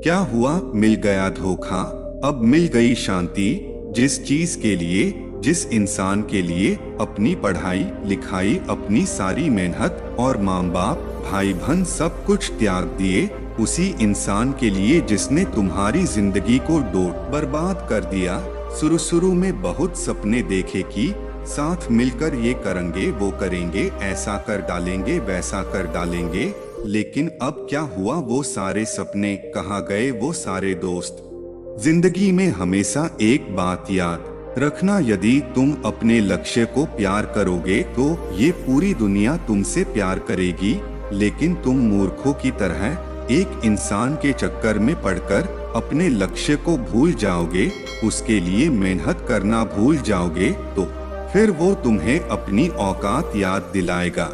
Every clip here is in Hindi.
क्या हुआ, मिल गया धोखा, अब मिल गई शांति। जिस चीज के लिए, जिस इंसान के लिए अपनी पढ़ाई लिखाई, अपनी सारी मेहनत और माँ बाप भाई बहन सब कुछ त्याग दिए, उसी इंसान के लिए जिसने तुम्हारी जिंदगी को बर्बाद कर दिया। शुरू में बहुत सपने देखे कि साथ मिलकर ये करेंगे वो करेंगे, ऐसा कर डालेंगे वैसा कर डालेंगे, लेकिन अब क्या हुआ, वो सारे सपने कहाँ गए, वो सारे दोस्त। जिंदगी में हमेशा एक बात याद रखना, यदि तुम अपने लक्ष्य को प्यार करोगे तो ये पूरी दुनिया तुमसे प्यार करेगी, लेकिन तुम मूर्खों की तरह एक इंसान के चक्कर में पड़कर अपने लक्ष्य को भूल जाओगे, उसके लिए मेहनत करना भूल जाओगे, तो फिर वो तुम्हें अपनी औकात याद दिलाएगा।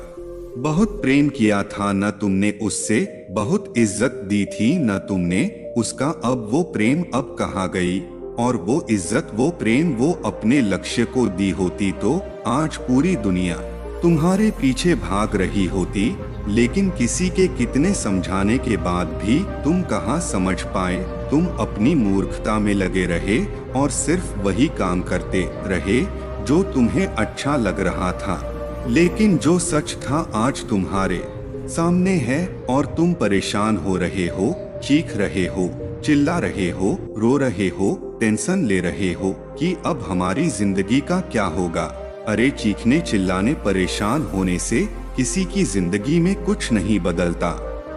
बहुत प्रेम किया था न तुमने उससे, बहुत इज्जत दी थी न तुमने उसका, अब वो प्रेम अब कहाँ गई, और वो इज्जत वो प्रेम वो अपने लक्ष्य को दी होती तो आज पूरी दुनिया तुम्हारे पीछे भाग रही होती, लेकिन किसी के कितने समझाने के बाद भी तुम कहाँ समझ पाए। तुम अपनी मूर्खता में लगे रहे और सिर्फ वही काम करते रहे जो तुम्हें अच्छा लग रहा था, लेकिन जो सच था आज तुम्हारे सामने है और तुम परेशान हो रहे हो, चीख रहे हो, चिल्ला रहे हो, रो रहे हो, टेंशन ले रहे हो कि अब हमारी जिंदगी का क्या होगा। अरे चीखने चिल्लाने परेशान होने से किसी की जिंदगी में कुछ नहीं बदलता।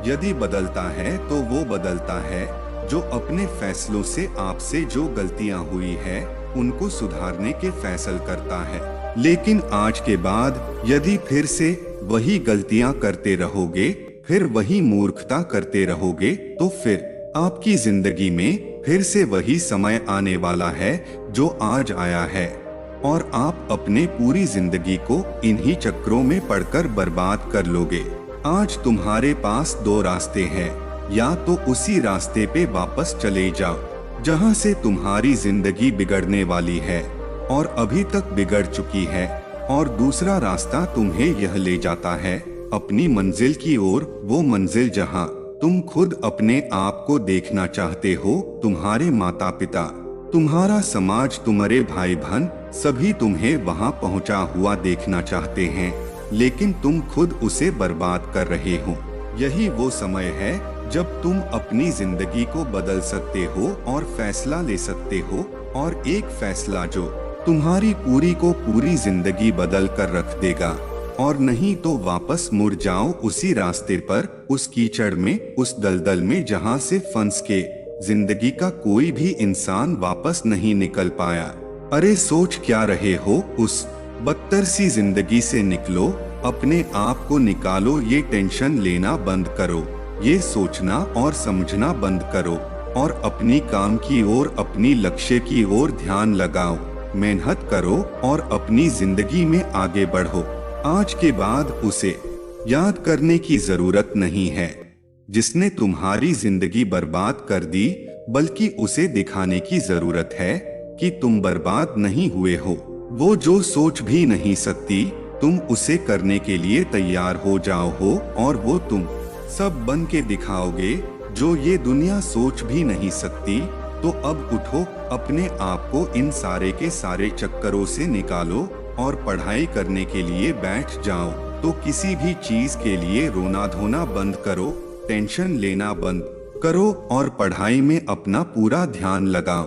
यदि बदलता है तो वो बदलता है जो अपने फैसलों से आपसे जो गलतियां हुई है उनको सुधारने के फैसल करता है। लेकिन आज के बाद यदि फिर से वही गलतियां करते रहोगे, फिर वही मूर्खता करते रहोगे, तो फिर आपकी जिंदगी में फिर से वही समय आने वाला है जो आज आया है, और आप अपने पूरी जिंदगी को इन्हीं चक्रों में पड़कर बर्बाद कर लोगे। आज तुम्हारे पास दो रास्ते हैं, या तो उसी रास्ते पे वापस चले जाओ जहां से तुम्हारी जिंदगी बिगड़ने वाली है और अभी तक बिगड़ चुकी है, और दूसरा रास्ता तुम्हें यह ले जाता है अपनी मंजिल की ओर, वो मंजिल जहां तुम खुद अपने आप को देखना चाहते हो। तुम्हारे माता पिता, तुम्हारा समाज, तुम्हारे भाई बहन सभी तुम्हें वहां पहुंचा हुआ देखना चाहते हैं, लेकिन तुम खुद उसे बर्बाद कर रहे हो। यही वो समय है जब तुम अपनी जिंदगी को बदल सकते हो और फैसला ले सकते हो, और एक फैसला जो तुम्हारी पूरी को पूरी जिंदगी बदल कर रख देगा। और नहीं तो वापस मुड़ जाओ उसी रास्ते पर, उस कीचड़ में, उस दलदल में जहां से फंस के जिंदगी का कोई भी इंसान वापस नहीं निकल पाया। अरे सोच क्या रहे हो, उस बदतर सी जिंदगी से निकलो, अपने आप को निकालो, ये टेंशन लेना बंद करो, ये सोचना और समझना बंद करो, और अपनी काम की ओर, अपनी लक्ष्य की ओर ध्यान लगाओ, मेहनत करो और अपनी जिंदगी में आगे बढ़ो। आज के बाद उसे याद करने की जरूरत नहीं है जिसने तुम्हारी जिंदगी बर्बाद कर दी, बल्कि उसे दिखाने की जरूरत है कि तुम बर्बाद नहीं हुए हो। वो जो सोच भी नहीं सकती, तुम उसे करने के लिए तैयार हो जाओ हो, और वो तुम सब बन के दिखाओगे जो ये दुनिया सोच भी नहीं सकती। तो अब उठो, अपने आप को इन सारे के सारे चक्करों से निकालो और पढ़ाई करने के लिए बैठ जाओ। तो किसी भी चीज के लिए रोना धोना बंद करो, टेंशन लेना बंद करो और पढ़ाई में अपना पूरा ध्यान लगाओ।